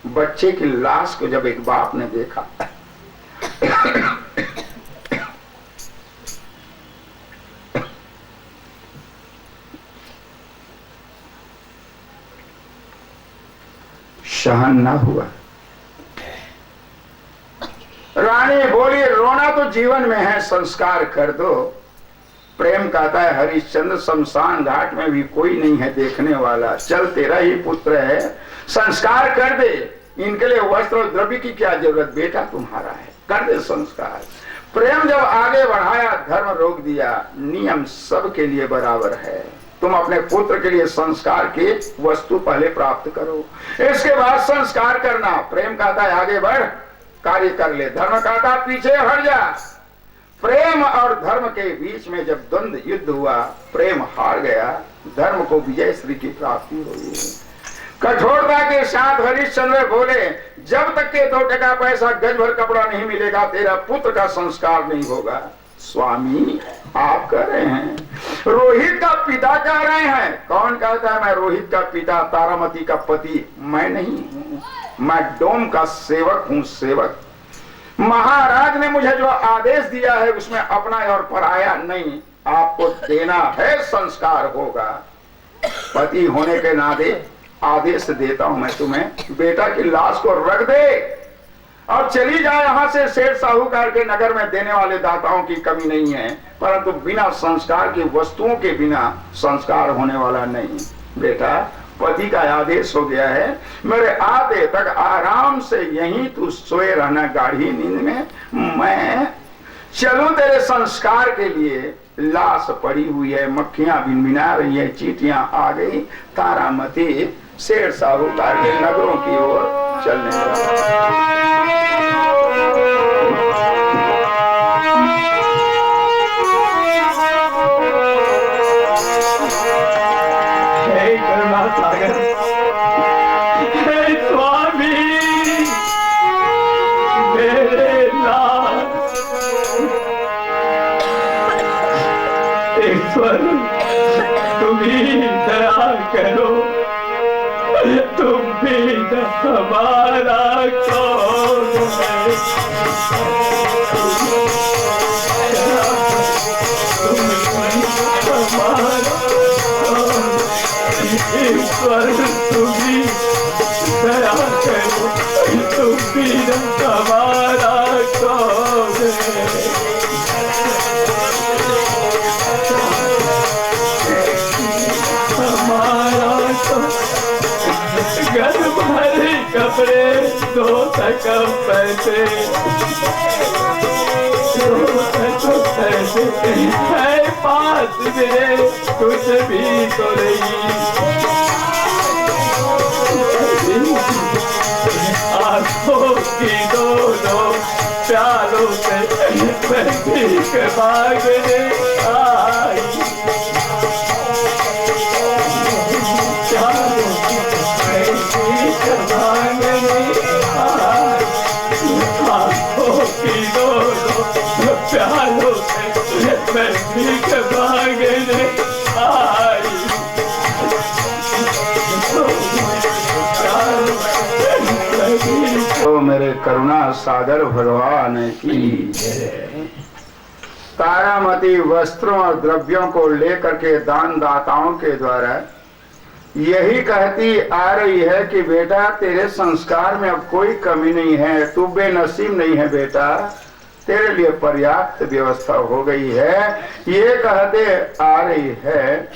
बच्चे की लाश को जब एक बाप ने देखा सहन न हुआ। रानी बोली रोना तो जीवन में है, संस्कार कर दो। प्रेम कहता है हरिश्चंद्र शमशान घाट में भी कोई नहीं है देखने वाला, चल तेरा ही पुत्र है, संस्कार कर दे। इनके लिए वस्त्र और द्रव्य की क्या जरूरत, बेटा तुम्हारा है, कर दे संस्कार। प्रेम जब आगे बढ़ाया, धर्म रोक दिया। नियम सबके लिए बराबर है। तुम अपने पुत्र के लिए संस्कार की वस्तु पहले प्राप्त करो, इसके बाद संस्कार करना। प्रेम कहता है आगे बढ़, कार्य कर ले। धर्म कहता है पीछे हट जा। प्रेम और धर्म के बीच में जब द्वंद्व युद्ध हुआ, प्रेम हार गया, धर्म को विजय श्री की प्राप्ति हुई। कठोरता के साथ हरिश्चंद्र बोले जब तक के 2 टका पैसा गज भर कपड़ा नहीं मिलेगा, तेरा पुत्र का संस्कार नहीं होगा। स्वामी आप कह रहे हैं, रोहित का पिता कह रहे हैं। कौन कहता है मैं रोहित का पिता, तारामती का पति? मैं नहीं हूं, मैं डोम का सेवक हूं, सेवक। महाराज ने मुझे जो आदेश दिया है उसमें अपना और पराया नहीं, आपको देना है, संस्कार होगा। पति होने के नाते आदेश देता हूं मैं तुम्हें, बेटा की लाश को रख दे और चली जाए यहां से। सेठ साहूकार के नगर में देने वाले दाताओं की कमी नहीं है, परंतु बिना संस्कार की वस्तुओं के बिना संस्कार होने वाला नहीं। बेटा पति का आदेश हो गया है, मेरे आते तक आराम से यहीं तू सोए रहना गाढ़ी नींद में, मैं चलूं तेरे संस्कार के लिए। लाश पड़ी हुई है, मक्खियां भिनभिना रही है, चींटियां आ गई। तारामती शेर साहूकार के नगरों की ओर चलने लगा। हमारा कौन है, ईश्वर तुम्ही दया करो, तुम भी हमारा कौन है। हमारा घर भरे कपड़े, 2 टका पैसे, 2 टका पैसे है पास मेरे, कुछ भी तो नहीं। आंखों की दोनों प्यालों से मैं भीख मांगने आई। प्यालों से मैं भीख मांगने आई। तो मेरे करुणा सागर भगवान की तारामती वस्त्रों और द्रव्यों को लेकर के दान दाताओं के द्वारा यही कहती आ रही है कि बेटा तेरे संस्कार में अब कोई कमी नहीं है, तू बेनसीब नहीं है बेटा, तेरे लिए पर्याप्त व्यवस्था हो गई है, ये कहते आ रही है।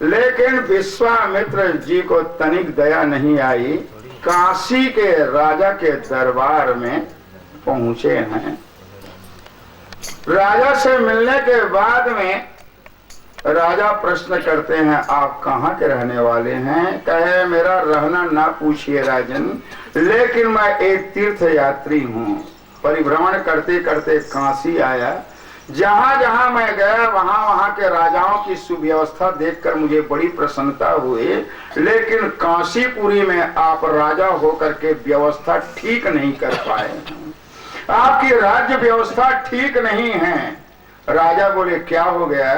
लेकिन विश्वामित्र जी को तनिक दया नहीं आई। काशी के राजा के दरबार में पहुंचे हैं। राजा से मिलने के बाद में राजा प्रश्न करते हैं आप कहाँ के रहने वाले हैं? कहे मेरा रहना ना पूछिए राजन, लेकिन मैं एक तीर्थ यात्री हूँ, परिभ्रमण करते करते काशी आया। जहां जहां मैं गया वहां वहां के राजाओं की सुव्यवस्था देखकर मुझे बड़ी प्रसन्नता हुई, लेकिन काशीपुरी में आप राजा होकर के व्यवस्था ठीक नहीं कर पाए। आपकी राज्य व्यवस्था ठीक नहीं है। राजा बोले क्या हो गया?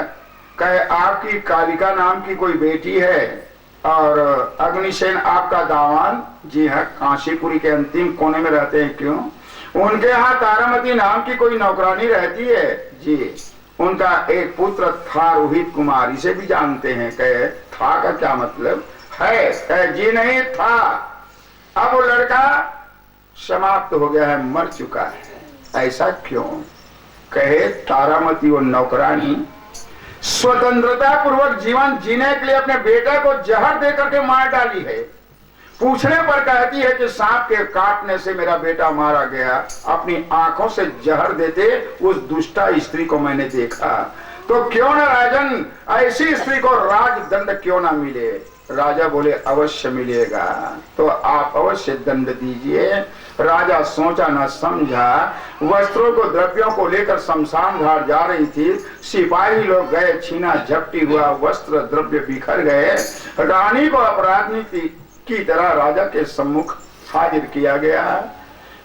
कहे आपकी कालिका नाम की कोई बेटी है और अग्निसेन आपका दामाद, जी हाँ, काशीपुरी के अंतिम कोने में रहते हैं। क्यों? उनके यहाँ तारामती नाम की कोई नौकरानी रहती है। जी, उनका एक पुत्र था रोहित कुमार, इसे भी जानते हैं। कहे था का क्या मतलब है? कहे जी नहीं था, अब वो लड़का समाप्त हो गया है, मर चुका है। ऐसा क्यों? कहे तारामती वो नौकरानी स्वतंत्रता पूर्वक जीवन जीने के लिए अपने बेटे को जहर दे करके मार डाली है। पूछने पर कहती है कि सांप के काटने से मेरा बेटा मारा गया, अपनी आंखों से जहर देते उस दुष्टा स्त्री को मैंने देखा। तो क्यों ना राजन, ऐसी स्त्री को राजदंड क्यों ना मिले? राजा बोले अवश्य मिलेगा, तो आप अवश्य दंड दीजिए। राजा सोचा न समझा, वस्त्रों को द्रव्यों को लेकर शमशान घाट जा रही थी। सिपाही लोग गए, छीना झपटी हुआ, वस्त्र द्रव्य बिखर गए। रानी को अपराधी की तरह राजा के सम्मुख हाजिर किया गया।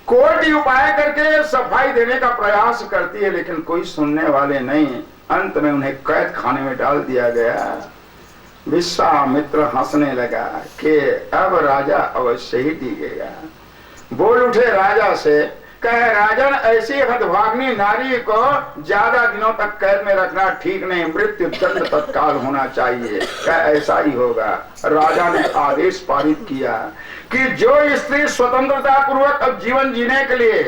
कोई उपाय करके सफाई देने का प्रयास करती है, लेकिन कोई सुनने वाले नहीं। अंत में उन्हें कैद खाने में डाल दिया गया। विश्वामित्र हंसने लगा कि अब राजा अवश्य ही दिएगा। बोल उठे राजा से, कहे राजन, ऐसी हतभाग्नी नारी को ज्यादा दिनों तक कैद में रखना ठीक नहीं, मृत्यु दंड तत्काल होना चाहिए। कहे ऐसा ही होगा। राजा ने आदेश पारित किया कि जो स्त्री स्वतंत्रता पूर्वक अब जीवन जीने के लिए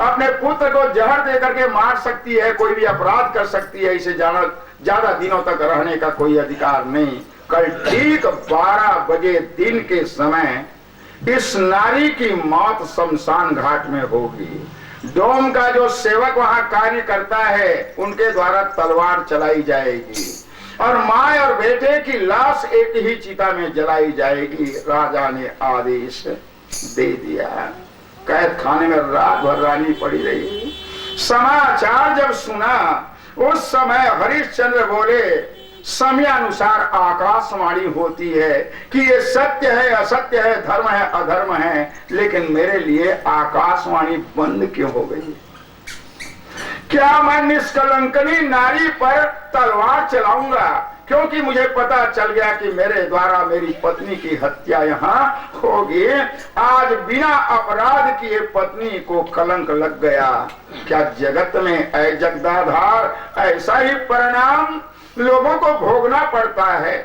अपने पुत्र को जहर दे करके मार सकती है, कोई भी अपराध कर सकती है, इसे ज्यादा दिनों तक रहने का कोई अधिकार नहीं। कल ठीक 12 बजे दिन के समय इस नारी की मौत शमशान घाट में होगी। डोम का जो सेवक वहां कार्य करता है, उनके द्वारा तलवार चलाई जाएगी और माँ और बेटे की लाश एक ही चिता में जलाई जाएगी। राजा ने आदेश दे दिया। कैद खाने में रात भर रानी पड़ी रही। समाचार जब सुना, उस समय हरिश्चंद्र बोले, समय अनुसार आकाशवाणी होती है कि ये सत्य है असत्य है, धर्म है अधर्म है, लेकिन मेरे लिए आकाशवाणी बंद क्यों हो गई? क्या मैं निष्कलंकनी नारी पर तलवार चलाऊंगा? क्योंकि मुझे पता चल गया कि मेरे द्वारा मेरी पत्नी की हत्या यहाँ होगी। आज बिना अपराध किए पत्नी को कलंक लग गया। क्या जगत में ऐ जगदाधार ऐसा ही परिणाम लोगों को भोगना पड़ता है?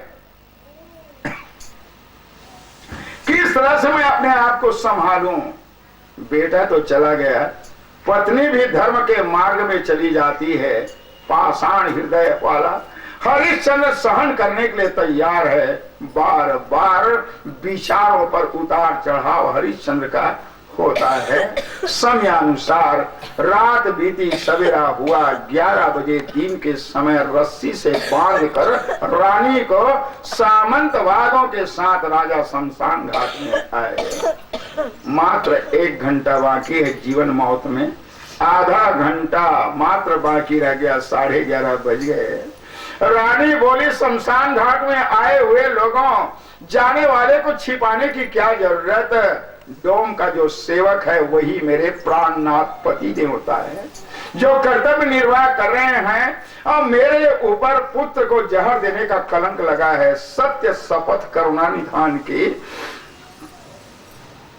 किस तरह से मैं अपने आप को संभालूं? बेटा तो चला गया, पत्नी भी धर्म के मार्ग में चली जाती है। पाषाण हृदय वाला हरिश्चंद्र सहन करने के लिए तैयार है। बार बार विचारों पर उतार चढ़ाव हरिश्चंद्र का होता है। समयानुसार रात बीती, सवेरा हुआ। 11 बजे दिन के समय रस्सी से बांधकर रानी को सामंतवादों के साथ राजा शमशान घाट में आए। मात्र 1 घंटा बाकी है जीवन मौत में। आधा घंटा मात्र बाकी रह गया। 11:30 बज गए। रानी बोली, शमशान घाट में आए हुए लोगों, जाने वाले को छिपाने की क्या जरूरत? डोम का जो सेवक है वही मेरे प्राणनाथ पति देवता है, जो कर्तव्य निर्वाह कर रहे हैं। और मेरे ऊपर पुत्र को जहर देने का कलंक लगा है। सत्य शपथ करुणा निधान की,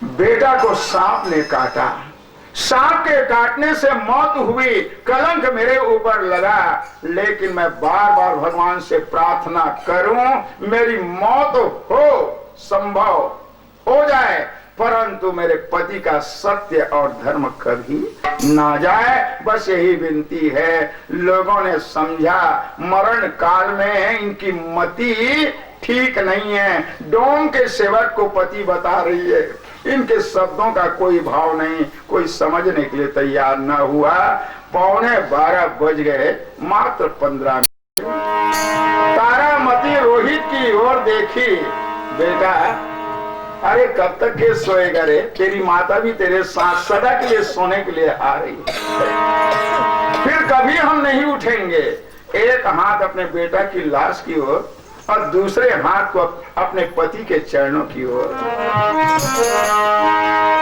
बेटा को सांप ने काटा, सांप के काटने से मौत हुई, कलंक मेरे ऊपर लगा। लेकिन मैं बार बार भगवान से प्रार्थना करूं मेरी मौत हो, संभव हो जाए, परंतु मेरे पति का सत्य और धर्म कभी ना जाए। बस यही विनती है। लोगों ने समझा मरण काल में इनकी मति ठीक नहीं है। डोम के सेवक को पति बता रही है, इनके शब्दों का कोई भाव नहीं, कोई समझने के लिए तैयार न हुआ। 11:15 बज गए। मात्र 15 मिनट। तारामती रोहित की ओर देखी। बेटा, अरे कब तक के सोएगा रे? तेरी माता भी तेरे साथ सदा के लिए सोने के लिए आ रही है। फिर कभी हम नहीं उठेंगे। एक हाथ अपने बेटा की लाश की ओर और दूसरे हाथ को अपने पति के चरणों की ओर।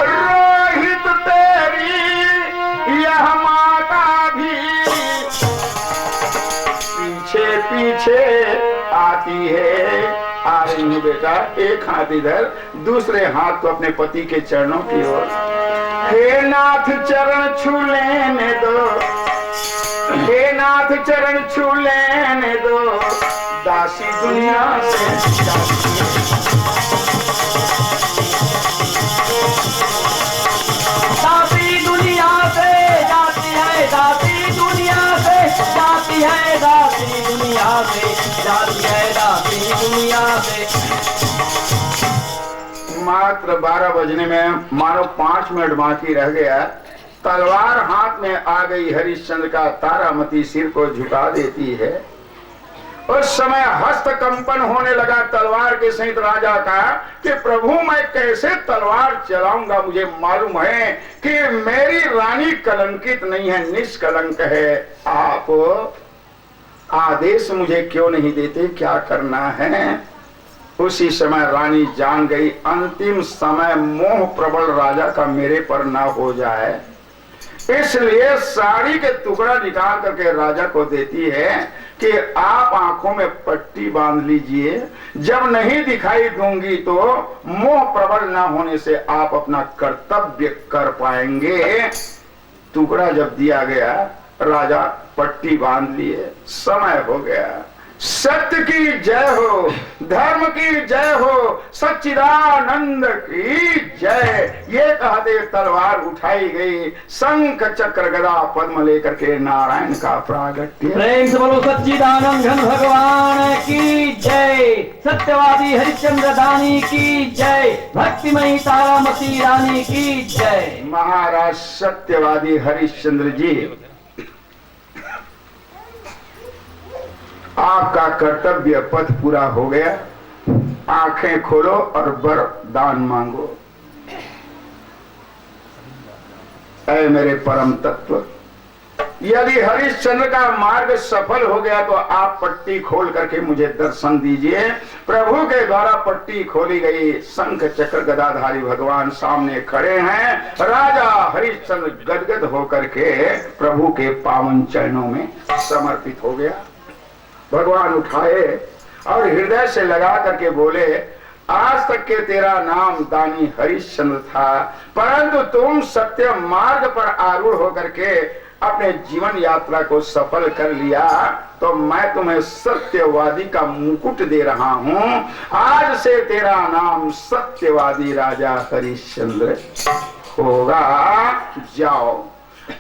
रोहित तेरी पीछे आती है। आ रही हूँ बेटा, एक हाथ इधर, दूसरे हाथ को अपने पति के चरणों की ओर। हे नाथ चरण छू लेने दो, हे नाथ चरण छू लेने दो, दासी दुनिया से दासी दुनिया से जाती है, दासी दुनिया से जाती है, दासी दुनिया से जाती है, दासी दुनिया से। मात्र 12 बजने में मानो 5 मिनट बाकी रह गया। तलवार हाथ में आ गई। हरिश्चंद्र का तारामती सिर को झुका देती है। उस समय हस्त कंपन होने लगा तलवार के सहित राजा का कि प्रभु मैं कैसे तलवार चलाऊंगा। मुझे मालूम है कि मेरी रानी कलंकित नहीं है, निष्कलंक है। आप आदेश मुझे क्यों नहीं देते, क्या करना है? उसी समय रानी जान गई अंतिम समय मोह प्रबल राजा का मेरे पर ना हो जाए, इसलिए साड़ी के टुकड़ा निकाल करके राजा को देती है कि आप आंखों में पट्टी बांध लीजिए, जब नहीं दिखाई दूंगी तो मोह प्रबल ना होने से आप अपना कर्तव्य कर पाएंगे। टुकड़ा जब दिया गया, राजा पट्टी बांध लिए। समय हो गया। सत्य की जय हो, धर्म की जय हो, सच्चिदानंद की जय। ये कहते तलवार उठाई गई। शंख चक्र गदा पद्म लेकर के नारायण का प्रागट्य। प्रेम से बोलो सच्चिदानंद घन भगवान की जय, सत्यवादी हरिश्चंद्र दानी की जय, भक्तिमयी तारामती रानी की जय। महाराज सत्यवादी हरिश्चंद्र जी, आपका कर्तव्य पथ पूरा हो गया। आंखें खोलो और वरदान मांगो। ऐ मेरे परम तत्व, यदि हरिश्चंद्र का मार्ग सफल हो गया तो आप पट्टी खोल करके मुझे दर्शन दीजिए। प्रभु के द्वारा पट्टी खोली गई। शंख चक्र गदाधारी भगवान सामने खड़े हैं। राजा हरिश्चंद्र गदगद होकर के प्रभु के पावन चरणों में समर्पित हो गया। भगवान उठाए और हृदय से लगा करके बोले, आज तक के तेरा नाम दानी हरिश्चंद्र था, परंतु तुम सत्य मार्ग पर आरूढ़ होकर के अपने जीवन यात्रा को सफल कर लिया, तो मैं तुम्हें सत्यवादी का मुकुट दे रहा हूं। आज से तेरा नाम सत्यवादी राजा हरिश्चंद्र होगा। जाओ,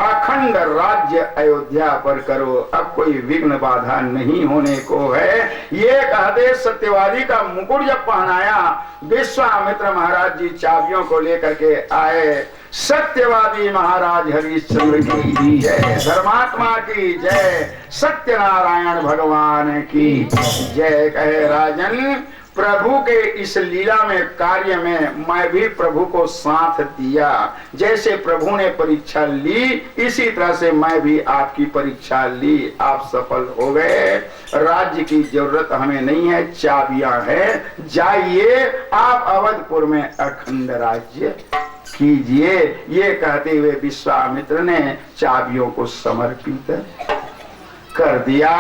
अखंड राज्य अयोध्या पर करो, अब कोई विघ्न बाधा नहीं होने को है। ये कहते सत्यवादी का मुकुट जब पहनाया, विश्वामित्र महाराज जी चाबियों को लेकर के आए। सत्यवादी महाराज हरिश्चंद्र की जय, धर्मात्मा की जय, सत्यनारायण भगवान की जय। कहे राजन, प्रभु के इस लीला में कार्य में मैं भी प्रभु को साथ दिया। जैसे प्रभु ने परीक्षा ली, इसी तरह से मैं भी आपकी परीक्षा ली। आप सफल हो गए। राज्य की जरूरत हमें नहीं है, चाबियां हैं। जाइए, आप अवधपुर में अखंड राज्य कीजिए। ये कहते हुए विश्वामित्र ने चाबियों को समर्पित कर दिया।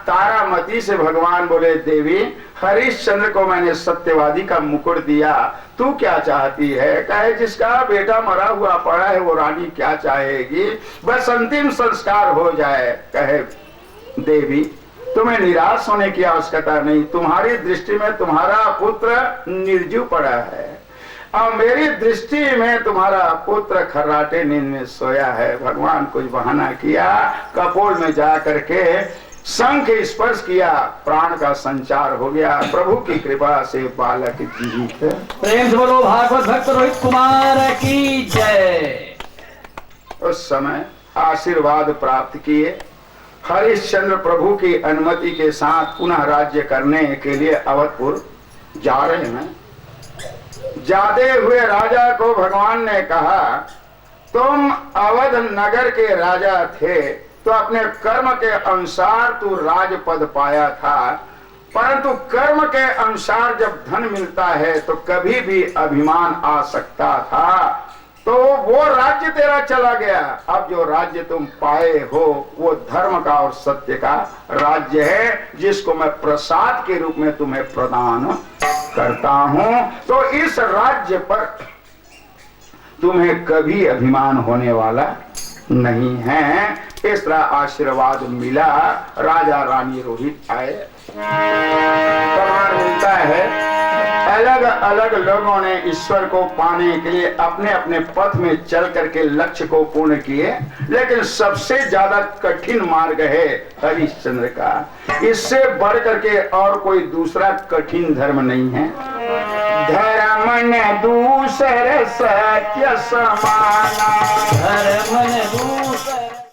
तारामती से भगवान बोले, देवी हरिश्चंद्र को मैंने सत्यवादी का मुकुट दिया, तू क्या चाहती है? कहे जिसका बेटा मरा हुआ पड़ा है वो रानी क्या चाहेगी, बस अंतिम संस्कार हो जाए। कहे देवी तुम्हें निराश होने की आवश्यकता नहीं, तुम्हारी दृष्टि में तुम्हारा पुत्र निर्जीव पड़ा है और मेरी दृष्टि में तुम्हारा पुत्र खर्राटे नींद में सोया है। भगवान कुछ बहाना किया, कपोल में जा करके शंख स्पर्श किया, प्राण का संचार हो गया। प्रभु की कृपा से बालक जीवित। प्रेम से बोलो भागवत भक्त रोहित कुमार की जय। उस समय आशीर्वाद प्राप्त किए। हरिश्चंद्र प्रभु की अनुमति के साथ पुनः राज्य करने के लिए अवधपुर जा रहे हैं। जाते हुए राजा को भगवान ने कहा, तुम अवध नगर के राजा थे तो अपने कर्म के अनुसार तू राजपद पाया था, परंतु कर्म के अनुसार जब धन मिलता है तो कभी भी अभिमान आ सकता था। तो वो राज्य तेरा चला गया। अब जो राज्य तुम पाए हो वो धर्म का और सत्य का राज्य है, जिसको मैं प्रसाद के रूप में तुम्हें प्रदान करता हूं। तो इस राज्य पर तुम्हें कभी अभिमान होने वाला नहीं है। इस तरह आशीर्वाद मिला। राजा रानी रोहित आए। प्रमाण मिलता है अलग अलग लोगों ने ईश्वर को पाने के लिए अपने अपने पथ में चल करके लक्ष्य को पूर्ण किए, लेकिन सबसे ज्यादा कठिन मार्ग है हरिश्चंद्र का। इससे बढ़ करके और कोई दूसरा कठिन धर्म नहीं है। धर्म न दूसर सत्य समाना, धर्म न दूसर